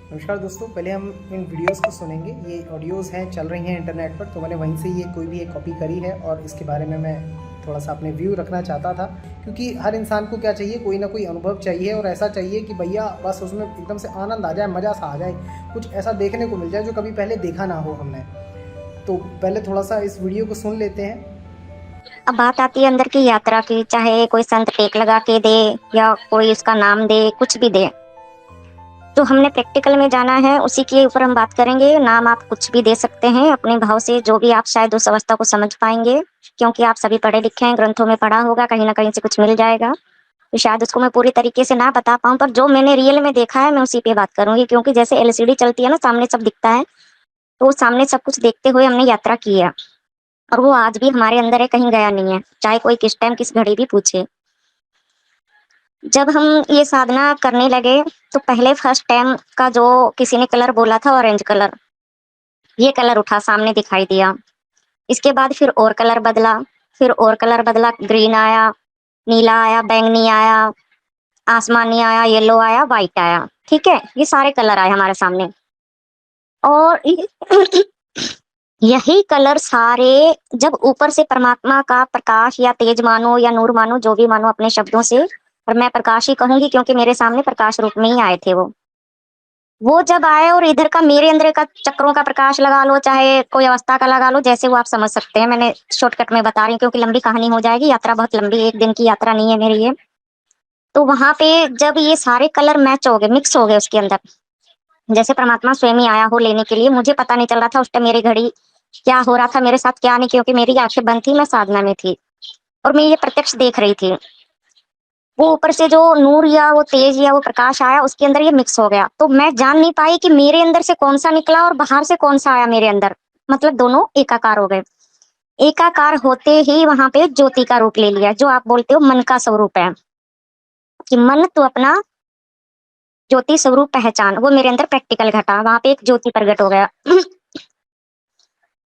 नमस्कार दोस्तों, पहले हम इन वीडियोस को सुनेंगे। ये ऑडियोज़ हैं, चल रही हैं इंटरनेट पर, तो मैंने वहीं से ये कोई भी एक कॉपी करी है और इसके बारे में मैं थोड़ा सा अपने व्यू रखना चाहता था। क्योंकि हर इंसान को क्या चाहिए, कोई ना कोई अनुभव चाहिए और ऐसा चाहिए कि भैया बस उसमें एकदम से आनंद आ जाए, मज़ा सा आ जाए, कुछ ऐसा देखने को मिल जाए जो कभी पहले देखा ना हो हमने। तो पहले थोड़ा सा इस वीडियो को सुन लेते हैं। अब बात आती है अंदर की यात्रा की, चाहे कोई संत टेक लगा के दे या कोई उसका नाम दे, कुछ भी दे। जो हमने प्रैक्टिकल में जाना है उसी के ऊपर हम बात करेंगे। नाम आप कुछ भी दे सकते हैं अपने भाव से, जो भी आप शायद उस अवस्था को समझ पाएंगे, क्योंकि आप सभी पढ़े लिखे हैं, ग्रंथों में पढ़ा होगा, कहीं ना कहीं से कुछ मिल जाएगा। तो शायद उसको मैं पूरी तरीके से ना बता पाऊँ, पर जो मैंने रियल में देखा है मैं उसी पे बात करूंगी। क्योंकि जैसे एलसीडी चलती है ना, सामने सब दिखता है, तो वो सामने सब कुछ देखते हुए हमने यात्रा की है। और वो आज भी हमारे अंदर है, कहीं गया नहीं है, चाहे कोई किस टाइम किस घड़ी भी पूछे। जब हम ये साधना करने लगे तो पहले फर्स्ट टाइम का जो किसी ने कलर बोला था, ऑरेंज कलर, ये कलर उठा, सामने दिखाई दिया। इसके बाद फिर और कलर बदला, फिर और कलर बदला, ग्रीन आया, नीला आया, बैंगनी आया, आसमानी आया, येलो आया, व्हाइट आया। ठीक है, ये सारे कलर आए हमारे सामने। और यही कलर सारे, जब ऊपर से परमात्मा का प्रकाश या तेज मानो या नूर मानो, जो भी मानो अपने शब्दों से, और मैं प्रकाश ही कहूंगी क्योंकि मेरे सामने प्रकाश रूप में ही आए थे वो जब आए और इधर का मेरे अंदर का चक्रों का प्रकाश लगा लो, चाहे कोई अवस्था का लगा लो, जैसे वो आप समझ सकते हैं। मैंने शॉर्टकट में बता रही हूँ क्योंकि लंबी कहानी हो जाएगी, यात्रा बहुत लंबी, एक दिन की यात्रा नहीं है मेरी ये। तो वहां पे जब ये सारे कलर मैच हो गए, मिक्स हो गए उसके अंदर, जैसे परमात्मा स्वयं ही आया हो लेने के लिए। मुझे पता नहीं चल रहा था उस टाइम मेरी घड़ी क्या हो रहा था मेरे साथ, क्या नहीं, क्योंकि मेरी आंखें बंद थी, मैं साधना में थी और मैं ये प्रत्यक्ष देख रही थी। वो ऊपर से जो नूर या वो तेज या वो प्रकाश आया, उसके अंदर ये मिक्स हो गया। तो मैं जान नहीं पाई कि मेरे अंदर से कौन सा निकला और बाहर से कौन सा आया मेरे अंदर। मतलब दोनों एकाकार हो गए। एकाकार होते ही वहां पे ज्योति का रूप ले लिया, जो आप बोलते हो मन का स्वरूप है, कि मन तो अपना ज्योति स्वरूप पहचान। वो मेरे अंदर प्रैक्टिकल घटा, वहां पे एक ज्योति प्रकट हो गया।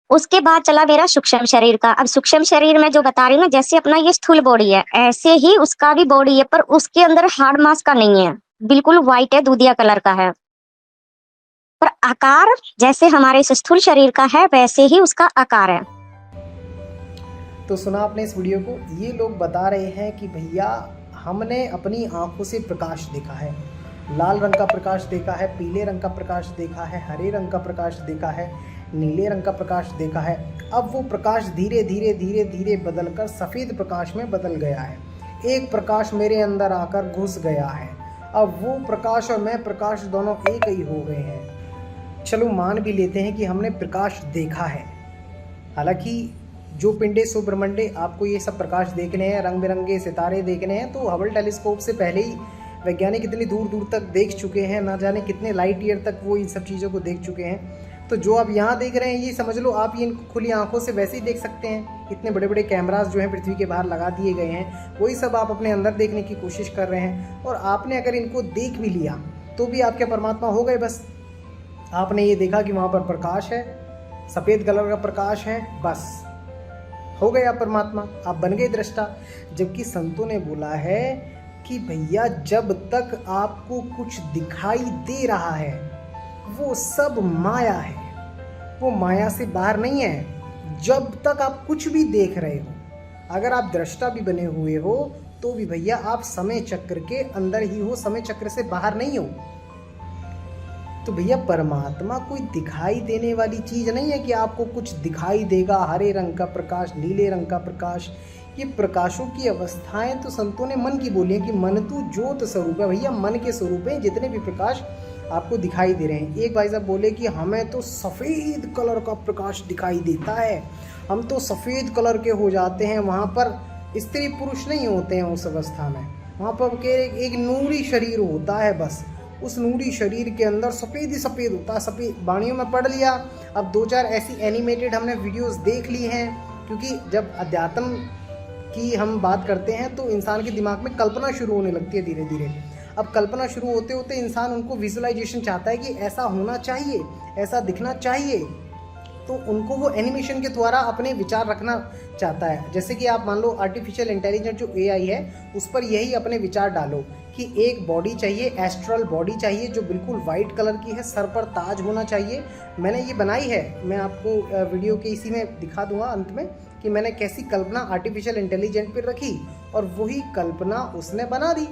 उसके बाद चला मेरा सूक्ष्म शरीर का। अब सूक्ष्म शरीर में जो बता रही हूँ ना, जैसे अपना ये स्थूल बॉडी है, ऐसे ही उसका भी बॉडी है, पर उसके अंदर हार्ड मास का नहीं है, बिल्कुल व्हाइट है, दूधिया कलर का है। पर आकार जैसे हमारे इस स्थूल शरीर का है, वैसे ही उसका आकार है। तो सुना आपने इस वीडियो को। ये लोग बता रहे हैं कि भैया हमने अपनी आंखों से प्रकाश देखा है, लाल रंग का प्रकाश देखा है, पीले रंग का प्रकाश देखा है, हरे रंग का प्रकाश देखा है, नीले रंग का प्रकाश देखा है। अब वो प्रकाश धीरे धीरे धीरे धीरे बदलकर सफ़ेद प्रकाश में बदल गया है। एक प्रकाश मेरे अंदर आकर घुस गया है। अब वो प्रकाश और मैं प्रकाश दोनों एक ही हो गए हैं। चलो मान भी लेते हैं कि हमने प्रकाश देखा है। हालांकि जो पिंडे सो ब्रह्मंडे, आपको ये सब प्रकाश देखने हैं, रंग बिरंगे सितारे देखने हैं, तो हबल टेलीस्कोप से पहले ही वैज्ञानिक इतनी दूर दूर तक देख चुके हैं, ना जाने कितने लाइट ईयर तक वो इन सब चीज़ों को देख चुके हैं। तो जो आप यहाँ देख रहे हैं, ये समझ लो आप ये इनको खुली आंखों से वैसे ही देख सकते हैं। इतने बड़े बड़े कैमरास जो हैं पृथ्वी के बाहर लगा दिए गए हैं, वही सब आप अपने अंदर देखने की कोशिश कर रहे हैं। और आपने अगर इनको देख भी लिया तो भी आपके परमात्मा हो गए। बस आपने ये देखा कि वहाँ पर प्रकाश है, सफ़ेद कलर का प्रकाश है, बस हो गया परमात्मा, आप बन गए दृष्टा। जबकि संतों ने बोला है कि भैया जब तक आपको कुछ दिखाई दे रहा है वो सब माया है, वो माया से बाहर नहीं है। जब तक आप कुछ भी देख रहे हो, अगर आप दृष्टा भी बने हुए हो तो भी भैया आप समय चक्र के अंदर ही हो, समय चक्र से बाहर नहीं हो। तो भैया परमात्मा कोई दिखाई देने वाली चीज़ नहीं है कि आपको कुछ दिखाई देगा, हरे रंग का प्रकाश, नीले रंग का प्रकाश। ये प्रकाशों की अवस्थाएं तो संतों ने मन की बोली है कि मन तो ज्योत स्वरूप है। भैया मन के स्वरूप है जितने भी प्रकाश आपको दिखाई दे रहे हैं। एक भाई साहब बोले कि हमें तो सफ़ेद कलर का प्रकाश दिखाई देता है, हम तो सफ़ेद कलर के हो जाते हैं। वहाँ पर स्त्री पुरुष नहीं होते हैं उस अवस्था में, वहाँ पर एक नूरी शरीर होता है। बस उस नूरी शरीर के अंदर सफ़ेद ही सफ़ेद होता है। सफ़ेद वाणियों में पढ़ लिया। अब दो चार ऐसी एनिमेटेड हमने वीडियोस देख ली हैं, क्योंकि जब अध्यात्म की हम बात करते हैं तो इंसान के दिमाग में कल्पना शुरू होने लगती है धीरे धीरे। अब कल्पना शुरू होते होते इंसान उनको विजुअलाइजेशन चाहता है कि ऐसा होना चाहिए, ऐसा दिखना चाहिए। तो उनको वो एनिमेशन के द्वारा अपने विचार रखना चाहता है। जैसे कि आप मान लो आर्टिफिशियल इंटेलिजेंस जो एआई है उस पर यही अपने विचार डालो कि एक बॉडी चाहिए, एस्ट्रल बॉडी चाहिए जो बिल्कुल वाइट कलर की है, सर पर ताज होना चाहिए। मैंने ये बनाई है, मैं आपको वीडियो के इसी में दिखा दूंगा अंत में कि मैंने कैसी कल्पना आर्टिफिशियल इंटेलिजेंस पर रखी और वही कल्पना उसने बना दी।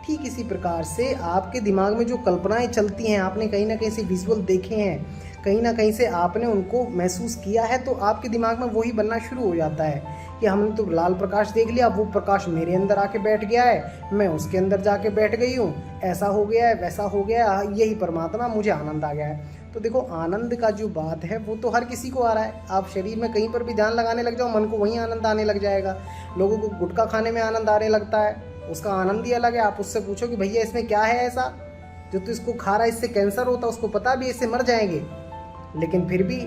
ठीक इसी प्रकार से आपके दिमाग में जो कल्पनाएं चलती हैं, आपने कहीं ना कहीं से विजुअल देखे हैं, कहीं ना कहीं से आपने उनको महसूस किया है, तो आपके दिमाग में वही बनना शुरू हो जाता है कि हमने तो लाल प्रकाश देख लिया, वो प्रकाश मेरे अंदर आके बैठ गया है, मैं उसके अंदर जाके बैठ गई हूँ, ऐसा हो गया है, वैसा हो गया है, यही परमात्मा, मुझे आनंद आ गया है। तो देखो आनंद का जो बात है वो तो हर किसी को आ रहा है। आप शरीर में कहीं पर भी ध्यान लगाने लग जाओ, मन को वहीं आनंद आने लग जाएगा। लोगों को गुटखा खाने में आनंद आने लगता है, उसका आनंद ही अलग है। आप उससे पूछो कि भैया इसमें क्या है ऐसा जो तो इसको खा रहा है, इससे कैंसर होता है, उसको पता भी इससे मर जाएंगे, लेकिन फिर भी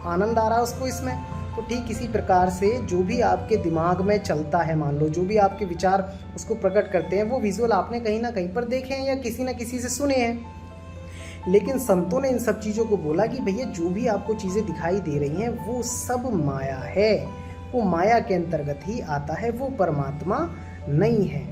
आनंद आ रहा है उसको इसमें। तो ठीक इसी प्रकार से जो भी आपके दिमाग में चलता है, मान लो जो भी आपके विचार उसको प्रकट करते हैं, वो विजुअल आपने कहीं ना कहीं पर देखे हैं या किसी ना किसी से सुने हैं। लेकिन संतों ने इन सब चीज़ों को बोला कि भैया जो भी आपको चीज़ें दिखाई दे रही हैं वो सब माया है, वो माया के अंतर्गत ही आता है, वो परमात्मा नहीं है,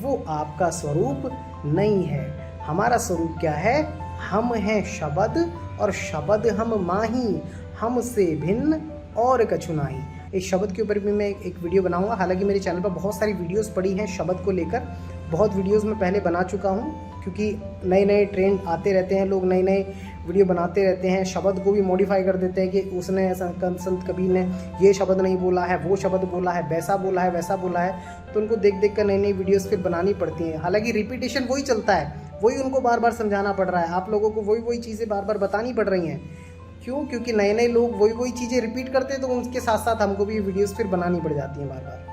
वो आपका स्वरूप नहीं है। हमारा स्वरूप क्या है? हम हैं शब्द और शब्द हम माही, हमसे भिन्न और कछु नाही। इस शब्द के ऊपर भी मैं एक वीडियो बनाऊंगा। हालांकि मेरे चैनल पर बहुत सारी वीडियोस पड़ी हैं शब्द को लेकर, बहुत वीडियोस मैं पहले बना चुका हूं, क्योंकि नए नए ट्रेंड आते रहते हैं, लोग नए नए वीडियो बनाते रहते हैं, शब्द को भी मॉडिफाई कर देते हैं कि उसने संत कबीर ने ये शब्द नहीं बोला है, वो शब्द बोला है, वैसा बोला है, वैसा बोला है। तो उनको देख देख कर नई नई वीडियोस फिर बनानी पड़ती हैं। हालांकि रिपीटेशन वही चलता है, वही उनको बार बार समझाना पड़ रहा है, आप लोगों को वही वही चीज़ें बार बार बतानी पड़ रही हैं। क्यों? क्योंकि नए नए लोग वही वही चीज़ें रिपीट करते हैं, तो उनके साथ साथ हमको भी वीडियोस फिर बनानी पड़ जाती हैं बार बार।